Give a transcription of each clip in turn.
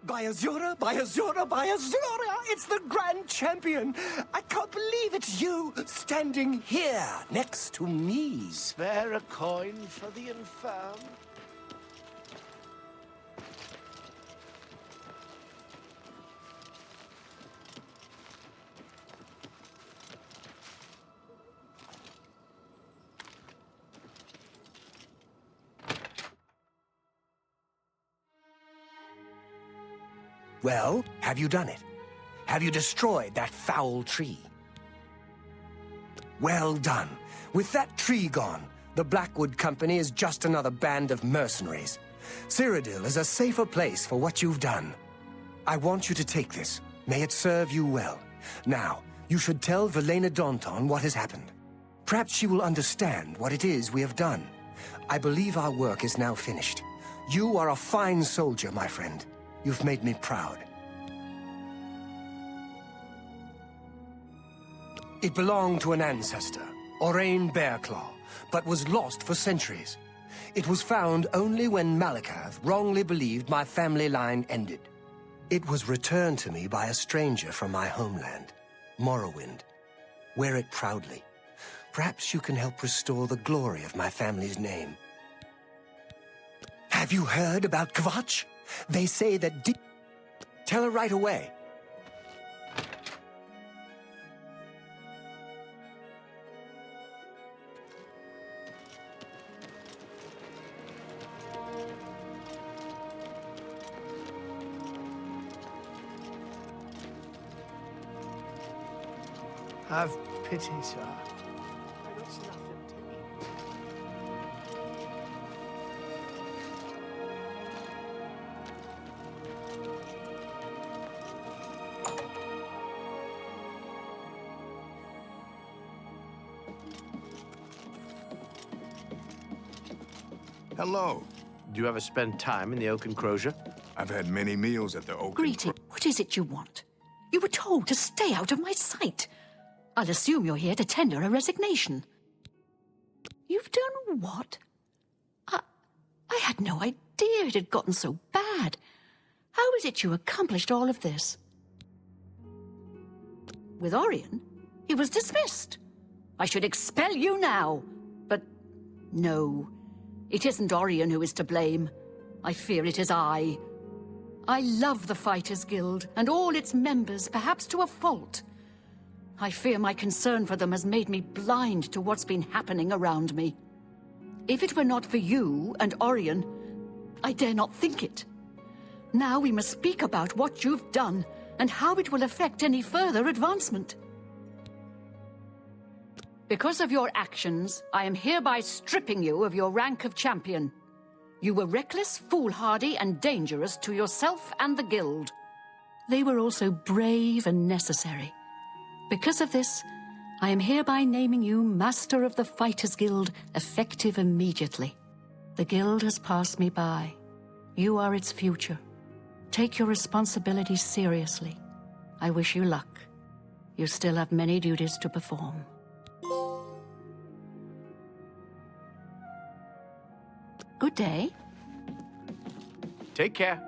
By Azura, by Azura, by Azura! It's the Grand Champion! I can't believe it's you standing here next to me. Spare a coin for the infirm. Well, have you done it? Have you destroyed that foul tree? Well done. With that tree gone, the Blackwood Company is just another band of mercenaries. Cyrodiil is a safer place for what you've done. I want you to take this. May it serve you well. Now, you should tell Velena Daunton what has happened. Perhaps she will understand what it is we have done. I believe our work is now finished. You are a fine soldier, my friend. You've made me proud. It belonged to an ancestor, Orain Bearclaw, but was lost for centuries. It was found only when Malakath wrongly believed my family line ended. It was returned to me by a stranger from my homeland, Morrowind. Wear it proudly. Perhaps you can help restore the glory of my family's name. Have you heard about Kvatch? They say that Tell her right away. Have pity, sir. It's nothing to me. Hello. Do you ever spend time in the Oak Enclosure? I've had many meals at the Oak. Greeting. What is it you want? You were told to stay out of my sight. I'll assume you're here to tender a resignation. You've done what? I had no idea it had gotten so bad. How is it you accomplished all of this? With Orion, he was dismissed. I should expel you now. But no, it isn't Orion who is to blame. I fear it is I. I love the Fighters Guild and all its members, perhaps to a fault. I fear my concern for them has made me blind to what's been happening around me. If it were not for you and Orion, I dare not think it. Now we must speak about what you've done and how it will affect any further advancement. Because of your actions, I am hereby stripping you of your rank of champion. You were reckless, foolhardy, and dangerous to yourself and the Guild. They were also brave and necessary. Because of this, I am hereby naming you Master of the Fighters Guild, effective immediately. The Guild has passed me by. You are its future. Take your responsibilities seriously. I wish you luck. You still have many duties to perform. Good day. Take care.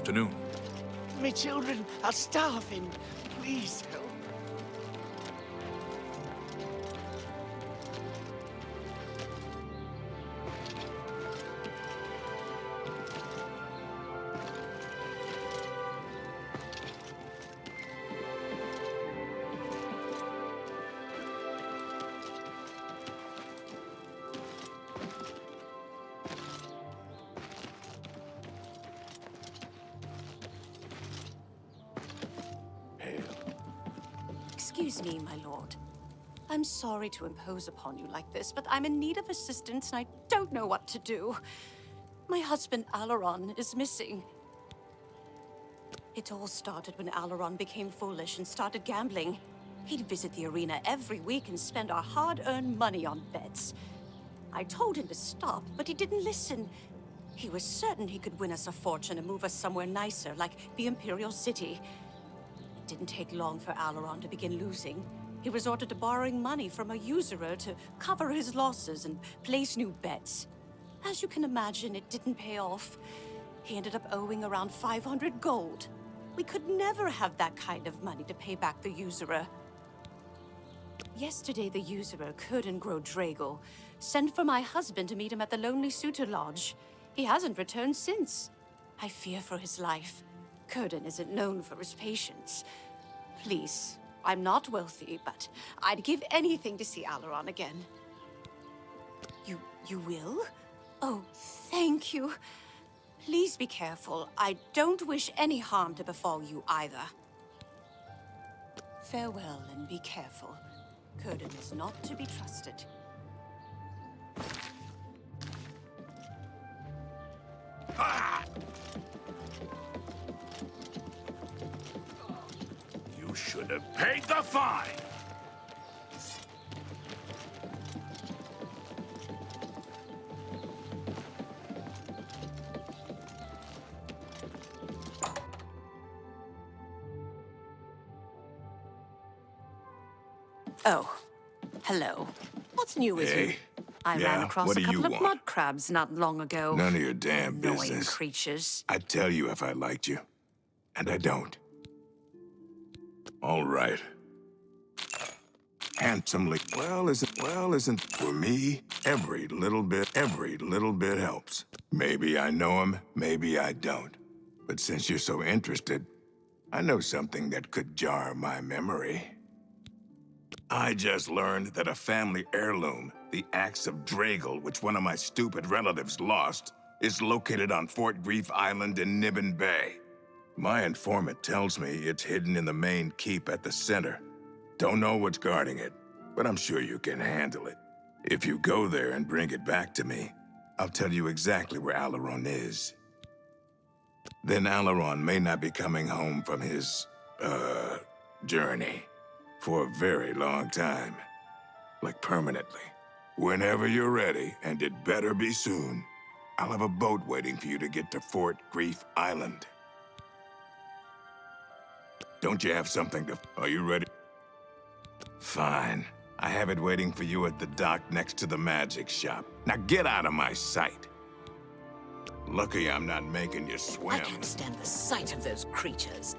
afternoon. My children are starving. Please help. Excuse me, my lord. I'm sorry to impose upon you like this, but I'm in need of assistance and I don't know what to do. My husband, Alaron, is missing. It all started when Alaron became foolish and started gambling. He'd visit the arena every week and spend our hard-earned money on bets. I told him to stop, but he didn't listen. He was certain he could win us a fortune and move us somewhere nicer, like the Imperial City. It didn't take long for Alaron to begin losing. He resorted to borrowing money from a usurer to cover his losses and place new bets. As you can imagine, it didn't pay off. He ended up owing around 500 gold. We could never have that kind of money to pay back the usurer. Yesterday, the usurer, Kurden Drago, sent for my husband to meet him at the Lonely Suitor Lodge. He hasn't returned since. I fear for his life. Kurden isn't known for his patience. Please, I'm not wealthy, but I'd give anything to see Alaron again. You will? Oh, thank you. Please be careful. I don't wish any harm to befall you either. Farewell and be careful. Kurden is not to be trusted. You should have paid the fine! Oh, hello. What's new with you? Hey. I Yeah, ran across what a do you couple of want? mud crabs not long ago. None of your damn Annoying business. creatures. I'd tell you if I liked you. And I don't. All right. Handsomely. Isn't for me, every little bit helps. Maybe I know him, maybe I don't. But since you're so interested, I know something that could jar my memory. I just learned that a family heirloom, the axe of Drago, which one of my stupid relatives lost, is located on Fort Grief Island in Nibbin Bay. My informant tells me it's hidden in the main keep at the center. Don't know what's guarding it, but I'm sure you can handle it. If you go there and bring it back to me, I'll tell you exactly where Alaron is. Then Alaron may not be coming home from his, journey for a very long time. Like permanently. Whenever you're ready, and it better be soon, I'll have a boat waiting for you to get to Fort Grief Island. Don't you have something to... Are you ready? Fine. I have it waiting for you at the dock next to the magic shop. Now get out of my sight. Lucky I'm not making you swim. I can't stand the sight of those creatures.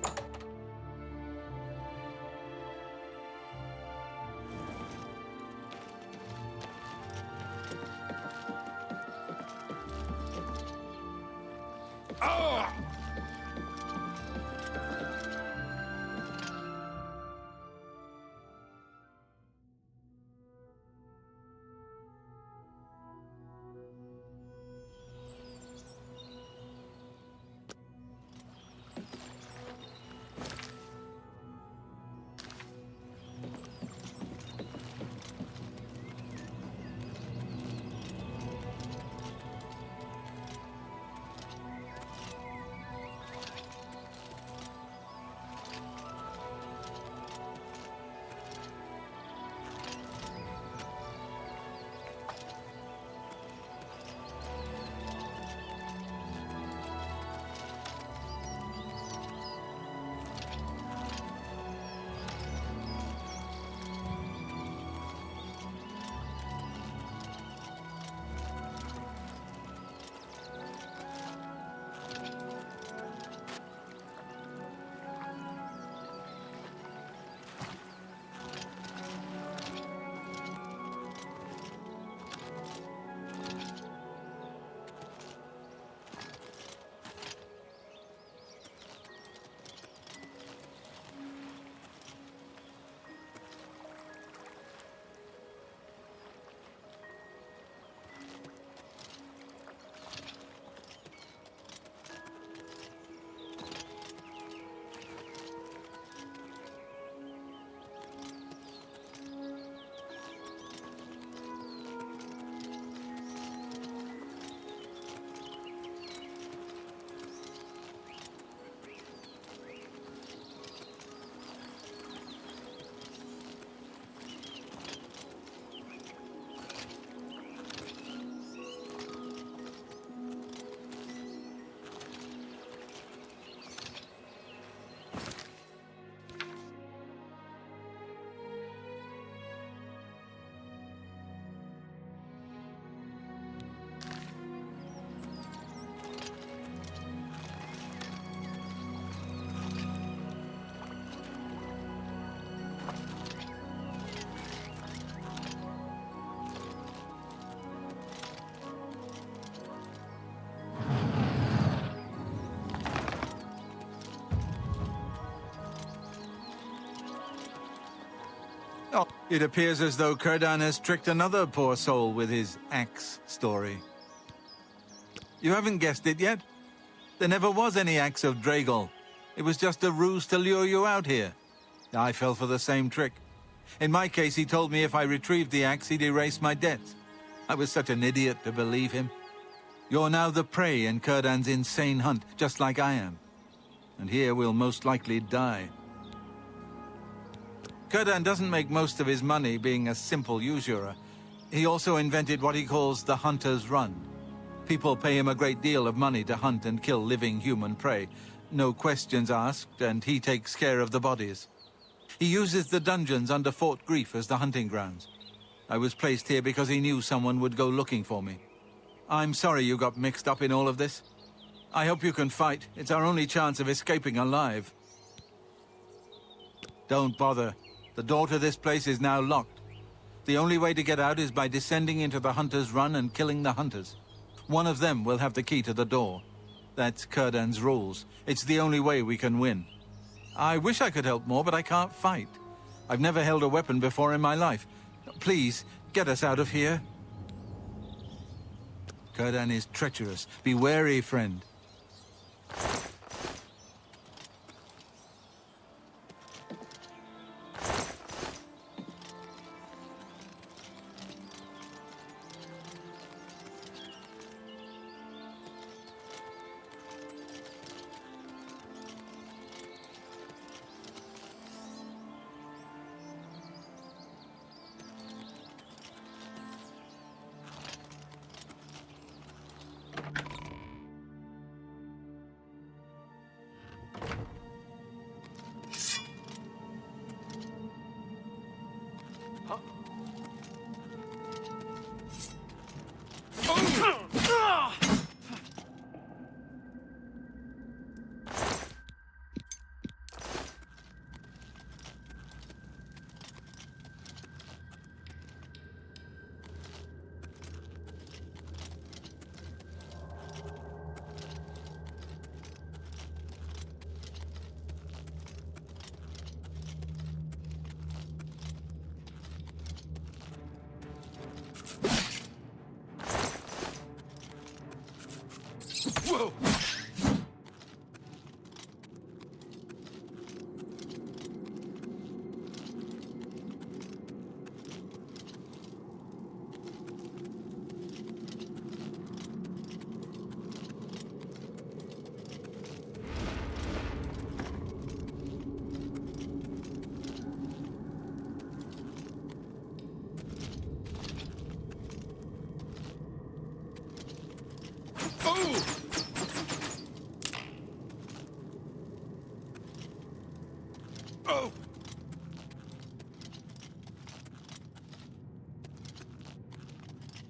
It appears as though Kurdan has tricked another poor soul with his axe story. You haven't guessed it yet? There never was any axe of Draegel. It was just a ruse to lure you out here. I fell for the same trick. In my case, he told me if I retrieved the axe, he'd erase my debts. I was such an idiot to believe him. You're now the prey in Kurdan's insane hunt, just like I am. And here we'll most likely die. Kurdan doesn't make most of his money being a simple usurer. He also invented what he calls the Hunter's Run. People pay him a great deal of money to hunt and kill living human prey. No questions asked, and he takes care of the bodies. He uses the dungeons under Fort Grief as the hunting grounds. I was placed here because he knew someone would go looking for me. I'm sorry you got mixed up in all of this. I hope you can fight. It's our only chance of escaping alive. Don't bother. The door to this place is now locked. The only way to get out is by descending into the Hunter's Run and killing the hunters. One of them will have the key to the door. That's Kurdan's rules. It's the only way we can win. I wish I could help more, but I can't fight. I've never held a weapon before in my life. Please, get us out of here. Kurdan is treacherous. Be wary, friend. Whoa! Oh!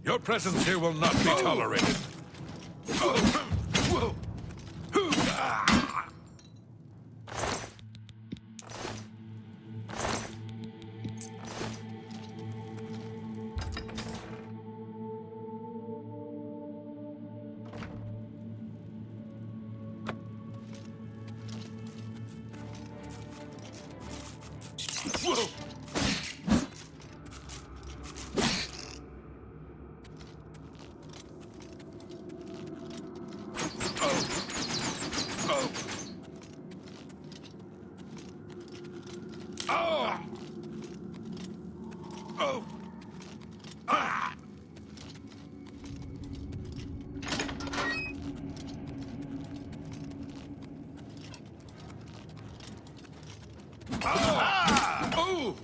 Your presence here will not be tolerated. Whoa! Whoa! Oh!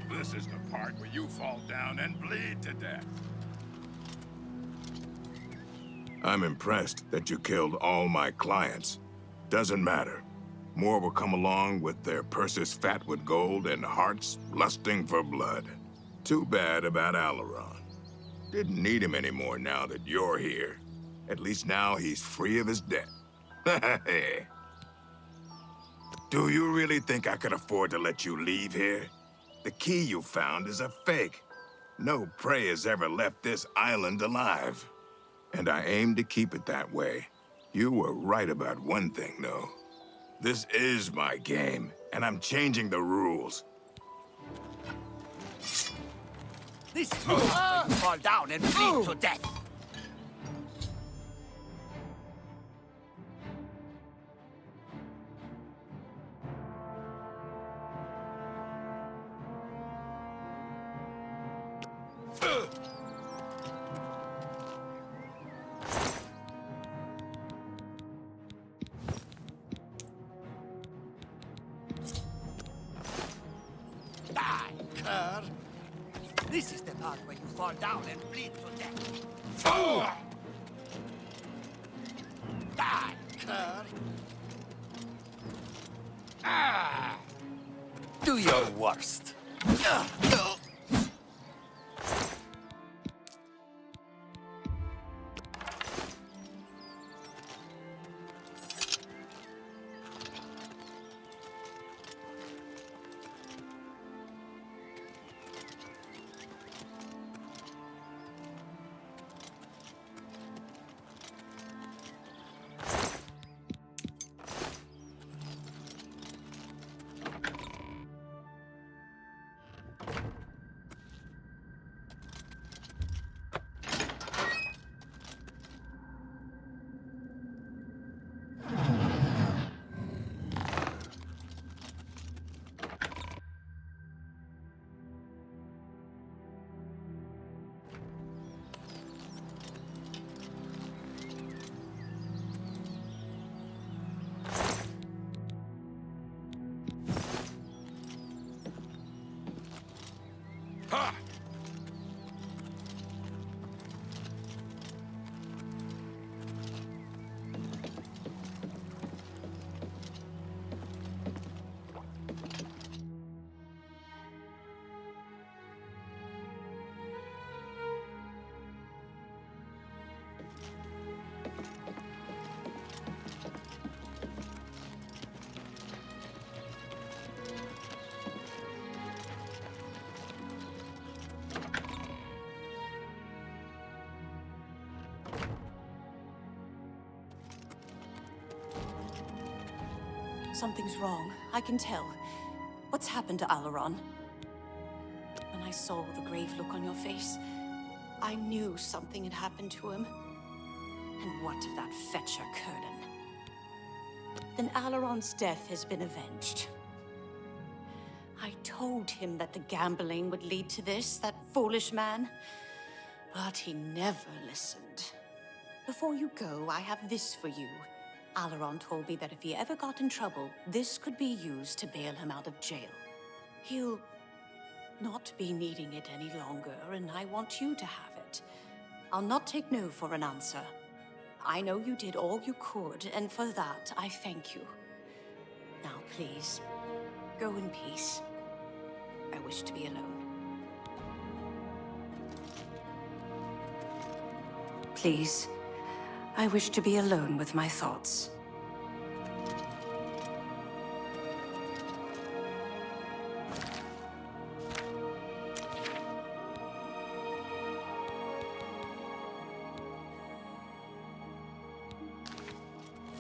This is the part where you fall down and bleed to death. I'm impressed that you killed all my clients. Doesn't matter. More will come along with their purses fat with gold and hearts lusting for blood. Too bad about Alaron. Didn't need him anymore now that you're here. At least now he's free of his debt. Do you really think I could afford to let you leave here? The key you found is a fake. No prey has ever left this island alive. And I aim to keep it that way. You were right about one thing, though. This is my game, and I'm changing the rules. This is where you fall down and bleed to death. Die, cur! This is the part where you fall down and bleed to death. Die, cur! Do your worst. Ha! Something's wrong. I can tell. What's happened to Alaron? When I saw the grave look on your face, I knew something had happened to him. And what of that fetcher, Curdan? Then Alaron's death has been avenged. I told him that the gambling would lead to this, that foolish man. But he never listened. Before you go, I have this for you. Alaron told me that if he ever got in trouble, this could be used to bail him out of jail. He'll not be needing it any longer, and I want you to have it. I'll not take no for an answer. I know you did all you could, and for that, I thank you. Now, please, go in peace. I wish to be alone. Please. I wish to be alone with my thoughts.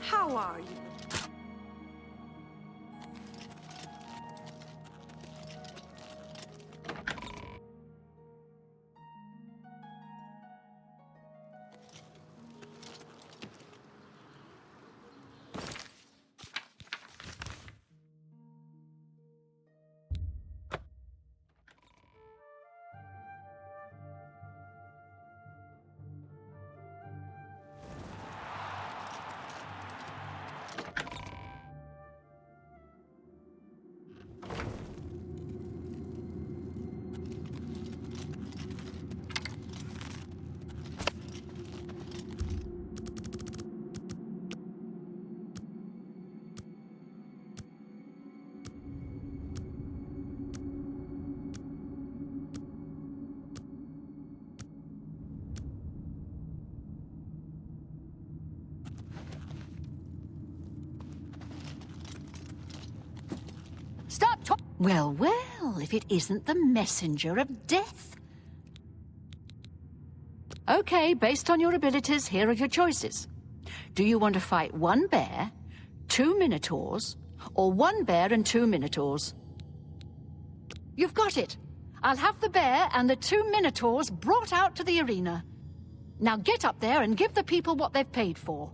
How are you? Well, well, if it isn't the messenger of death. Okay, based on your abilities, here are your choices. Do you want to fight one bear, 2 minotaurs, or 1 bear and 2 minotaurs? You've got it. I'll have the bear and the 2 minotaurs brought out to the arena. Now get up there and give the people what they've paid for.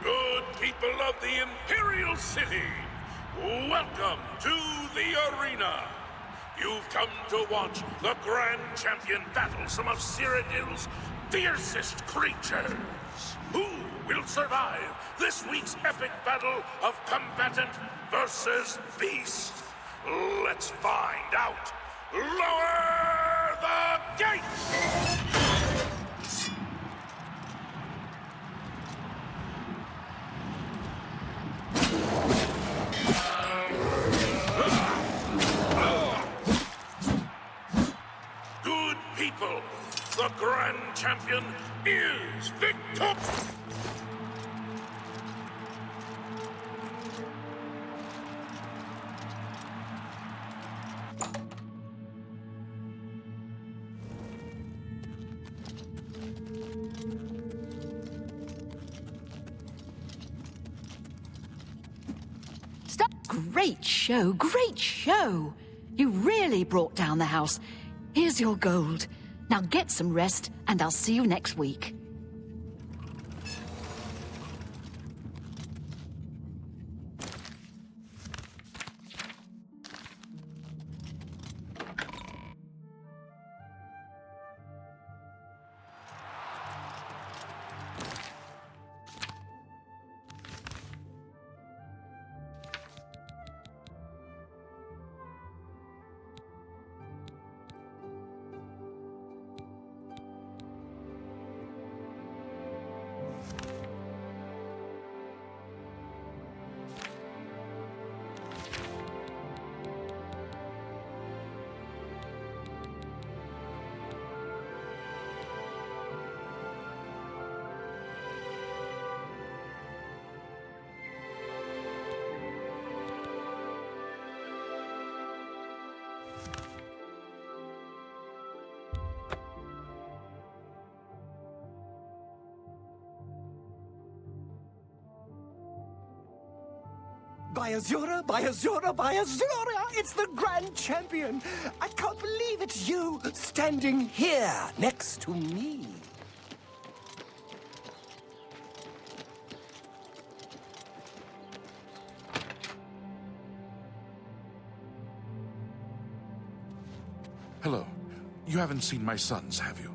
Good people of the Imperial City, welcome to the arena. You've come to watch the Grand Champion battle some of Cyrodiil's fiercest creatures. Who will survive this week's epic battle of combatant versus beast? Let's find out. Lower the gates! Good people, the Grand Champion is victor! Stop! Great show, great show! You really brought down the house. Here's your gold. Now get some rest, and I'll see you next week. By Azura, by Azura, by Azura! It's the Grand Champion! I can't believe it's you standing here next to me. Hello. You haven't seen my sons, have you?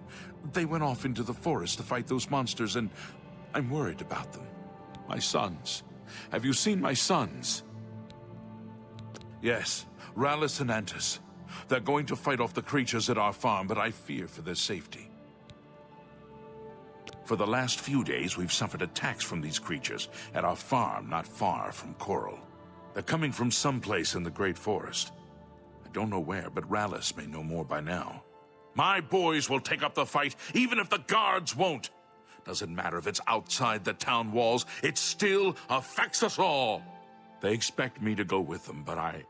They went off into the forest to fight those monsters, and I'm worried about them. My sons. Have you seen my sons? Yes, Rallis and Antis. They're going to fight off the creatures at our farm, but I fear for their safety. For the last few days, we've suffered attacks from these creatures at our farm not far from Coral. They're coming from someplace in the Great Forest. I don't know where, but Rallis may know more by now. My boys will take up the fight, even if the guards won't. Doesn't matter if it's outside the town walls, it still affects us all. They expect me to go with them, but I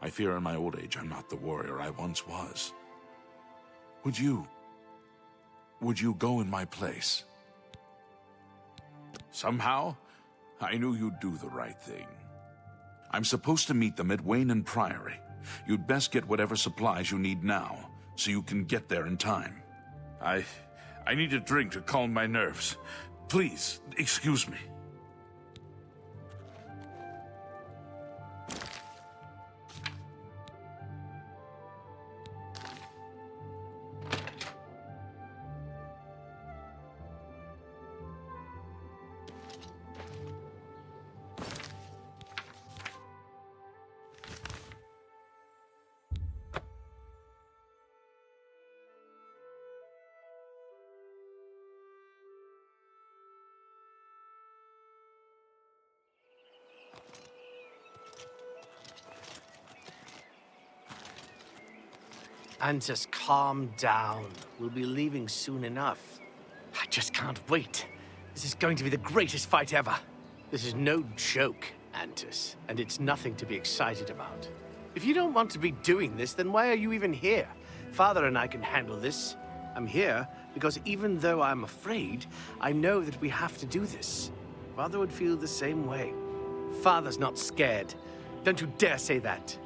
fear in my old age I'm not the warrior I once was. Would you go in my place? Somehow, I knew you'd do the right thing. I'm supposed to meet them at Wayne Priory. You'd best get whatever supplies you need now, so you can get there in time. I need a drink to calm my nerves. Please, excuse me. Antus, calm down. We'll be leaving soon enough. I just can't wait. This is going to be the greatest fight ever. This is no joke, Antus, and it's nothing to be excited about. If you don't want to be doing this, then why are you even here? Father and I can handle this. I'm here because even though I'm afraid, I know that we have to do this. Father would feel the same way. Father's not scared. Don't you dare say that.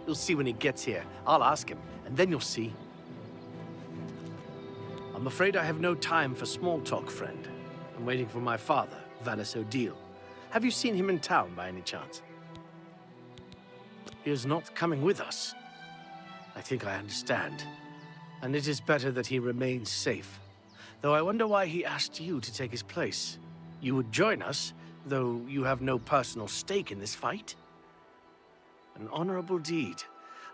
You'll see when he gets here. I'll ask him, and then you'll see. I'm afraid I have no time for small talk, friend. I'm waiting for my father, Valis Odile. Have you seen him in town by any chance? He is not coming with us. I think I understand. And it is better that he remains safe. Though I wonder why he asked you to take his place. You would join us, though you have no personal stake in this fight? An honorable deed.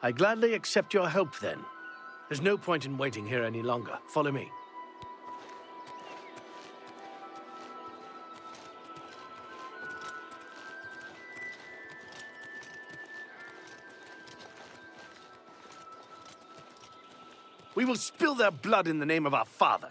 I gladly accept your help, then. There's no point in waiting here any longer. Follow me. We will spill their blood in the name of our father.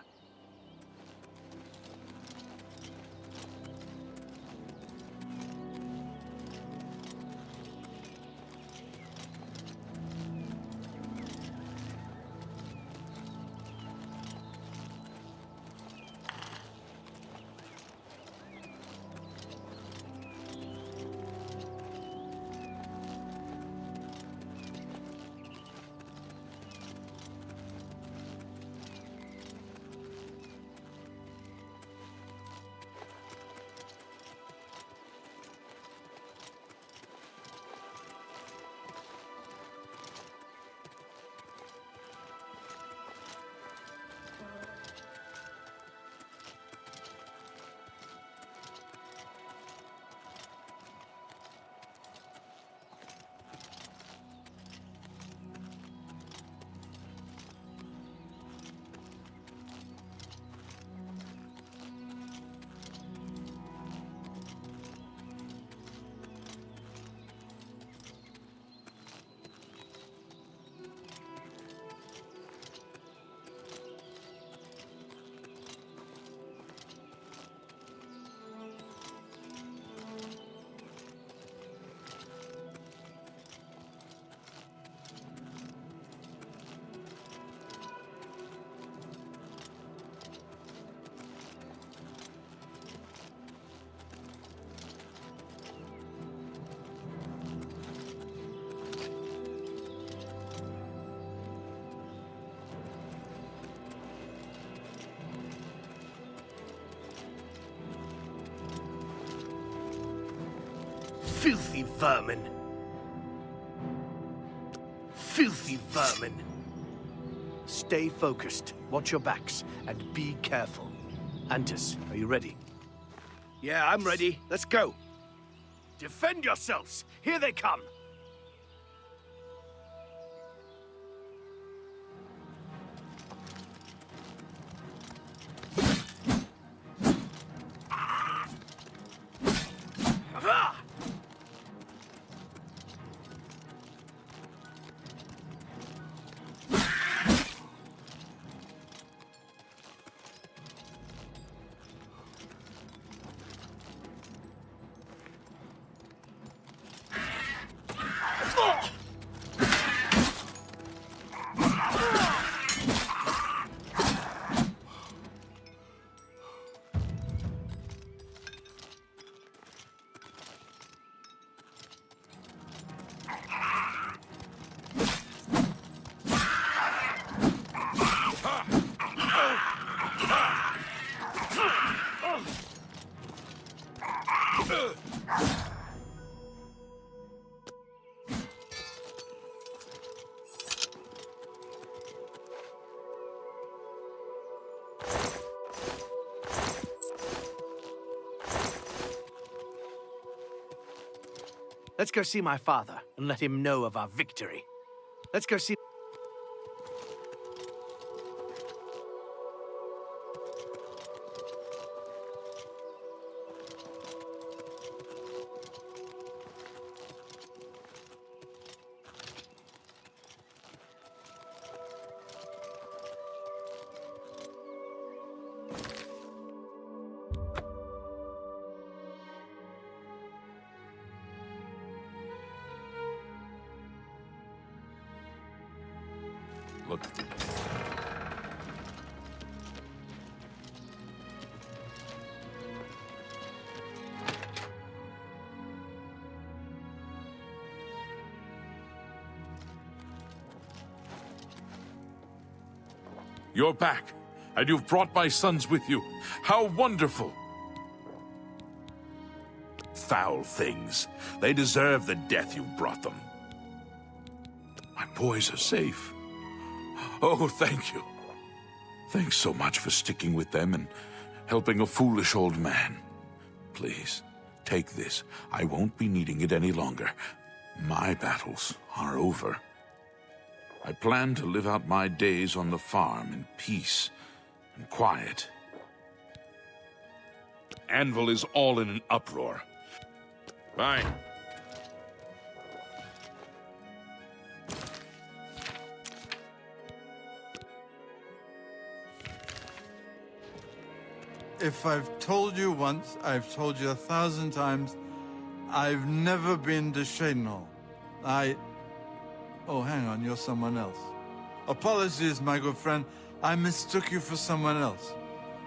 Filthy vermin. Filthy vermin. Stay focused, watch your backs, and be careful. Antus, are you ready? Yeah, I'm ready. Let's go. Defend yourselves! Here they come! Let's go see my father and let him know of our victory. Let's go see... Look. You're back, and you've brought my sons with you. How wonderful! Foul things. They deserve the death you brought them. My boys are safe. Oh, thank you. Thanks so much for sticking with them and helping a foolish old man. Please, take this. I won't be needing it any longer. My battles are over. I plan to live out my days on the farm in peace and quiet. Anvil is all in an uproar. Bye. If I've told you once, I've told you 1,000 times, I've never been to Shadenhall. Oh, hang on, you're someone else. Apologies, my good friend. I mistook you for someone else.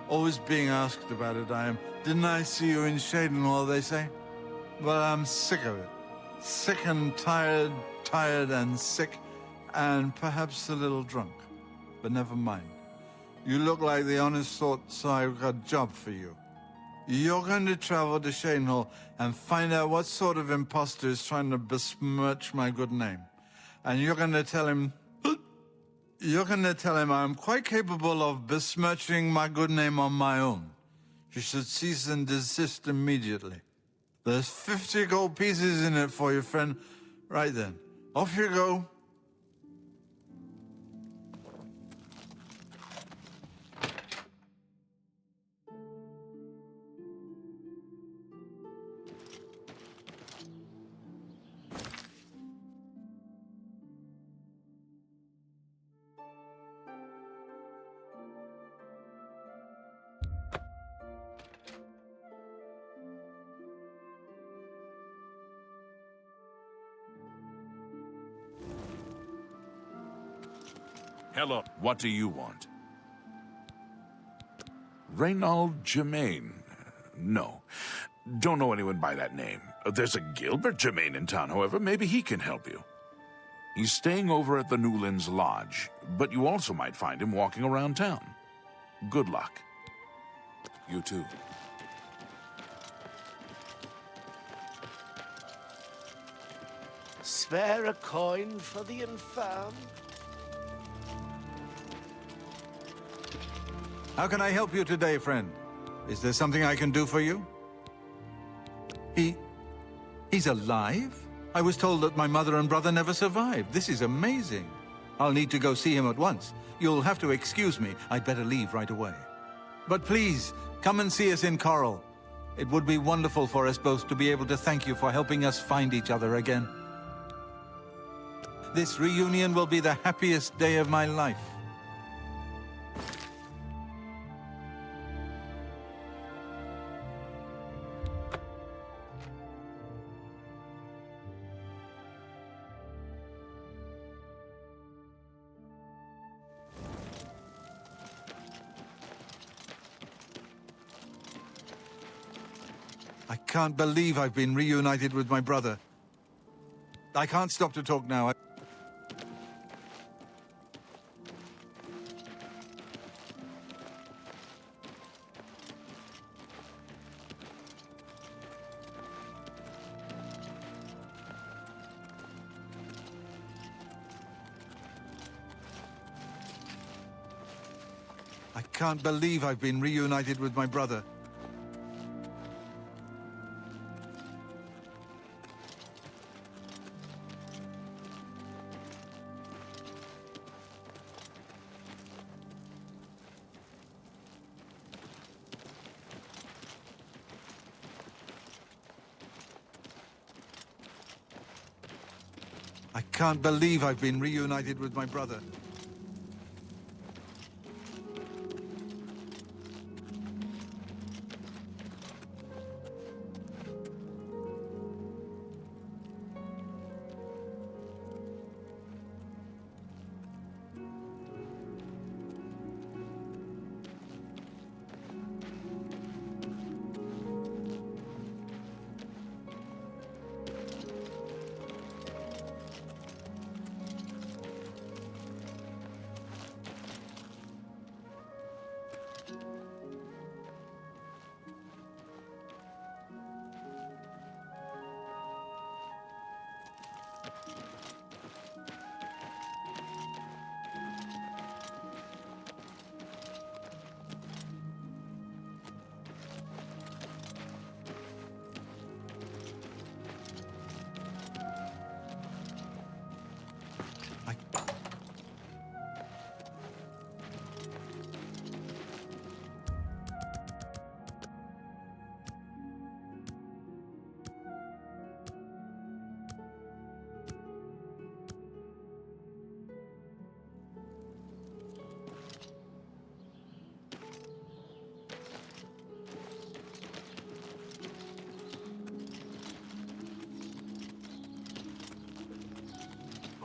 Always being asked about it, I am. Didn't I see you in Shadenhall, they say? Well, I'm sick of it. Sick and tired, tired and sick, and perhaps a little drunk. But never mind. You look like the honest sort, so I've got a job for you. You're going to travel to Shadenhall and find out what sort of imposter is trying to besmirch my good name. And you're going to tell him... You're going to tell him I'm quite capable of besmirching my good name on my own. You should cease and desist immediately. There's 50 gold pieces in it for you, friend. Right then, off you go. Hello. What do you want? Reynald Germain? No. Don't know anyone by that name. There's a Gilbert Germain in town, however. Maybe he can help you. He's staying over at the Newlands Lodge, but you also might find him walking around town. Good luck. You too. Spare a coin for the infirm? How can I help you today, friend? Is there something I can do for you? He's alive? I was told that my mother and brother never survived. This is amazing. I'll need to go see him at once. You'll have to excuse me. I'd better leave right away. But please, come and see us in Coral. It would be wonderful for us both to be able to thank you for helping us find each other again. This reunion will be the happiest day of my life. I can't believe I've been reunited with my brother. I can't stop to talk now. I can't believe I've been reunited with my brother. I can't believe I've been reunited with my brother.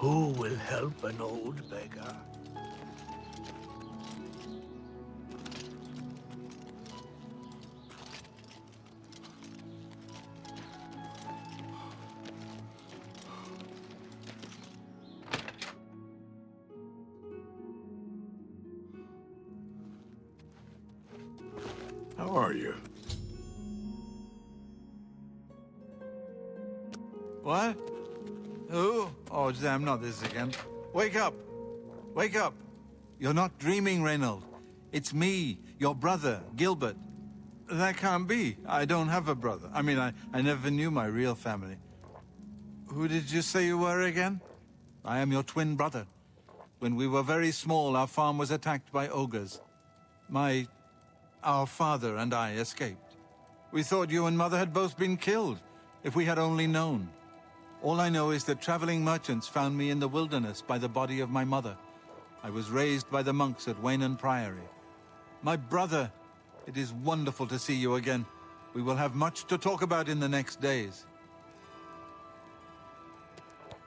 Who will help an old beggar? How are you? What? Who? Oh, damn, not this again. Wake up! Wake up! You're not dreaming, Reynold. It's me, your brother, Gilbert. That can't be. I don't have a brother. I mean, I never knew my real family. Who did you say you were again? I am your twin brother. When we were very small, our farm was attacked by ogres. Our father and I escaped. We thought you and Mother had both been killed, if we had only known. All I know is that traveling merchants found me in the wilderness by the body of my mother. I was raised by the monks at Waynon Priory. My brother, it is wonderful to see you again. We will have much to talk about in the next days.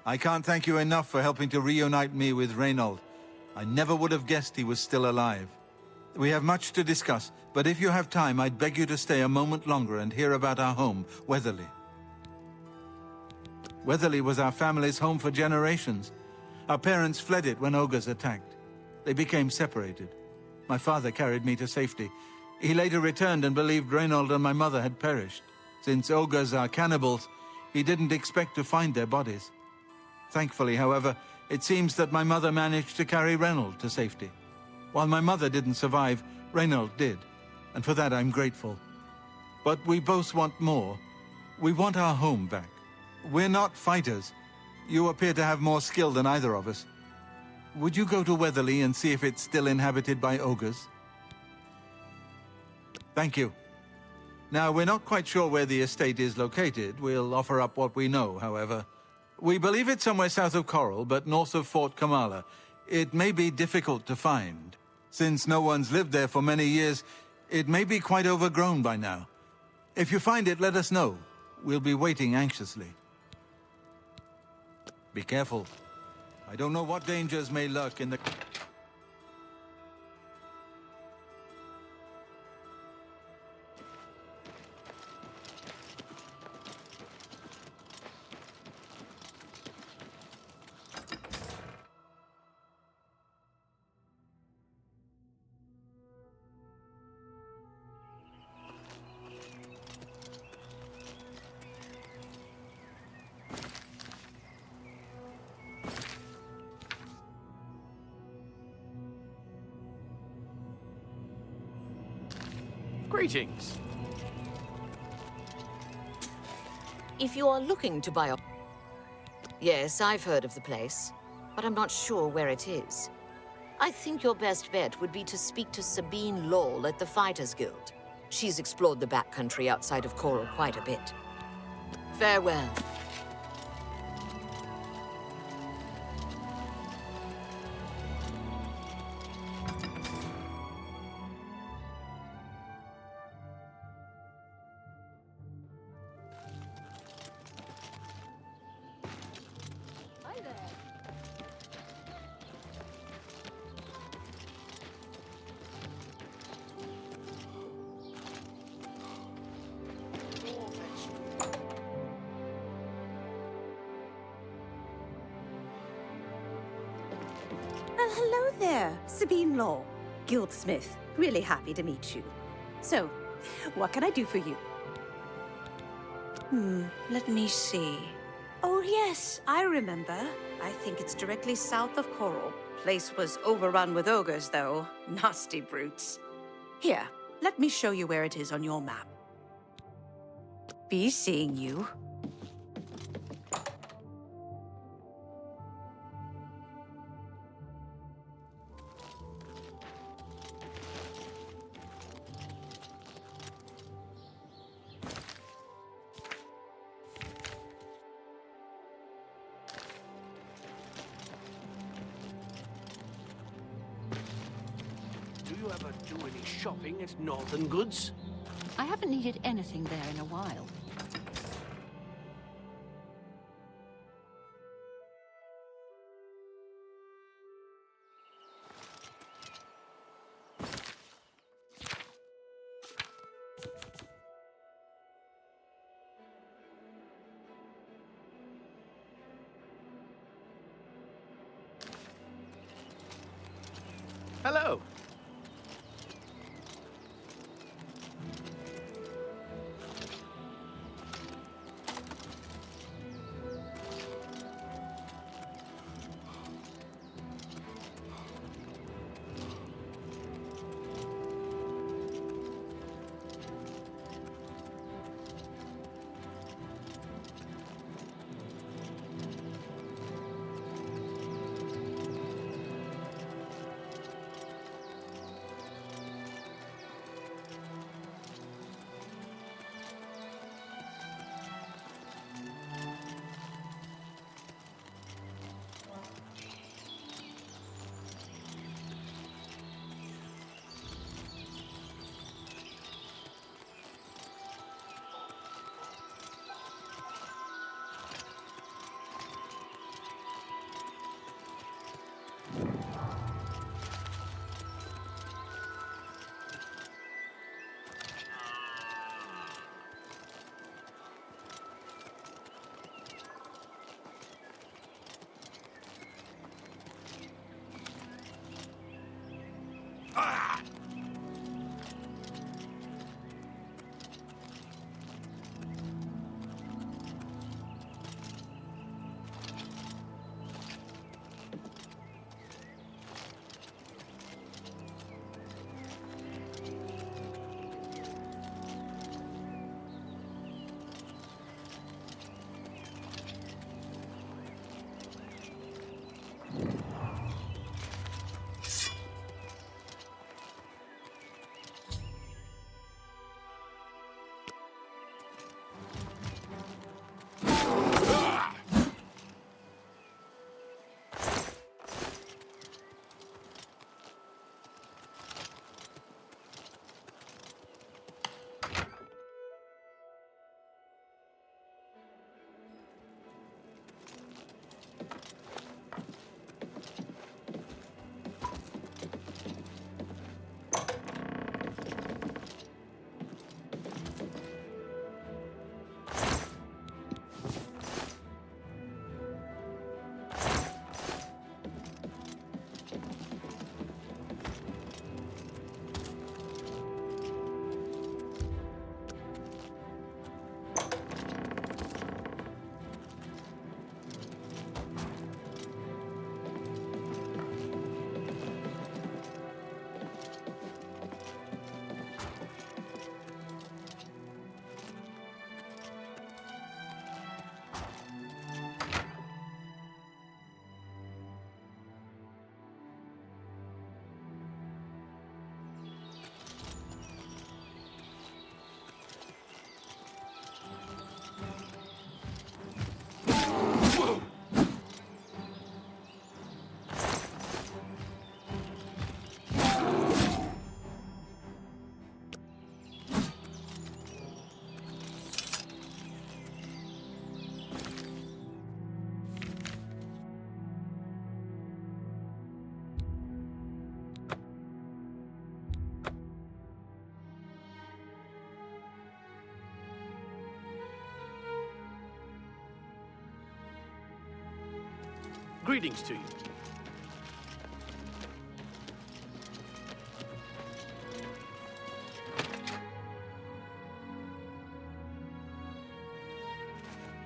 I can't thank you enough for helping to reunite me with Reynold. I never would have guessed he was still alive. We have much to discuss, but if you have time, I'd beg you to stay a moment longer and hear about our home, Weatherly. Weatherly was our family's home for generations. Our parents fled it when ogres attacked. They became separated. My father carried me to safety. He later returned and believed Reynold and my mother had perished. Since ogres are cannibals, he didn't expect to find their bodies. Thankfully, however, it seems that my mother managed to carry Reynold to safety. While my mother didn't survive, Reynold did, and for that I'm grateful. But we both want more. We want our home back. We're not fighters. You appear to have more skill than either of us. Would you go to Weatherly and see if it's still inhabited by ogres? Thank you. Now, we're not quite sure where the estate is located. We'll offer up what we know, however. We believe it's somewhere south of Coral, but north of Fort Kamala. It may be difficult to find. Since no one's lived there for many years, it may be quite overgrown by now. If you find it, let us know. We'll be waiting anxiously. Be careful. I don't know what dangers may lurk in the... Greetings. If you are looking to buy a... Yes, I've heard of the place, but I'm not sure where it is. I think your best bet would be to speak to Sabine Lowell at the Fighters Guild. She's explored the backcountry outside of Coral quite a bit. Farewell. Well, hello there, Sabine Law, Guildsmith. Really happy to meet you. So, what can I do for you? Let me see. Oh yes, I remember. I think it's directly south of Coral. Place was overrun with ogres, though. Nasty brutes. Here, let me show you where it is on your map. Be seeing you. Do you ever do any shopping at Northern Goods? I haven't needed anything there in a while. Hello. Greetings to you.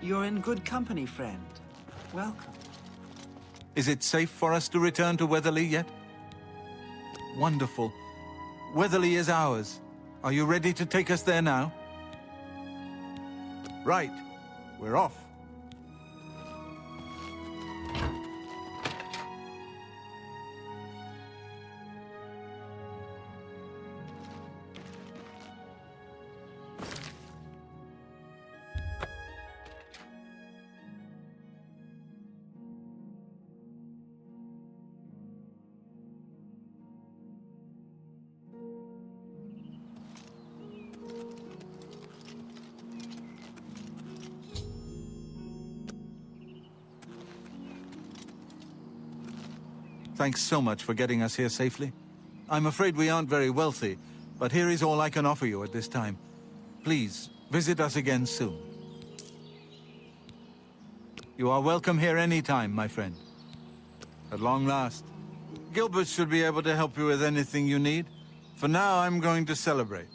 You're in good company, friend. Welcome. Is it safe for us to return to Weatherly yet? Wonderful. Weatherly is ours. Are you ready to take us there now? Right. We're off. Thanks so much for getting us here safely. I'm afraid we aren't very wealthy, but here is all I can offer you at this time. Please, visit us again soon. You are welcome here any time, my friend. At long last. Gilbert should be able to help you with anything you need. For now, I'm going to celebrate.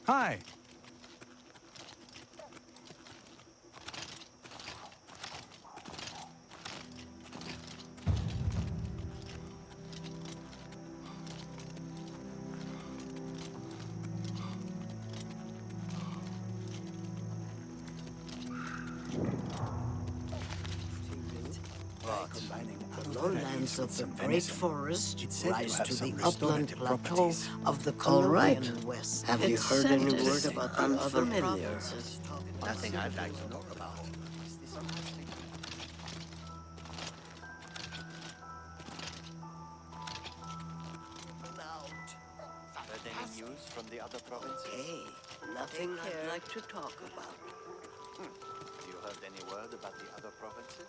Hi. The lowlands of the Great Forest rise to the upland plateau of the Oblivion West. Have you heard any word about the other provinces? Nothing I'd like to know about. Heard any news from the other provinces? Hey, nothing I'd like to talk about. You heard any word about the other provinces?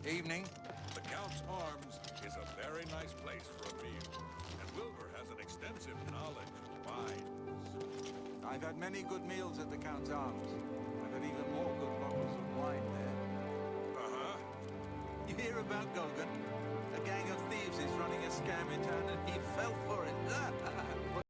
Evening. The Count's Arms is a very nice place for a meal, and Wilbur has an extensive knowledge of wines. I've had many good meals at the Count's Arms. I've had even more good bottles of wine there. Uh-huh. You hear about Gogan? A gang of thieves is running a scam in town and he fell for it. Ah!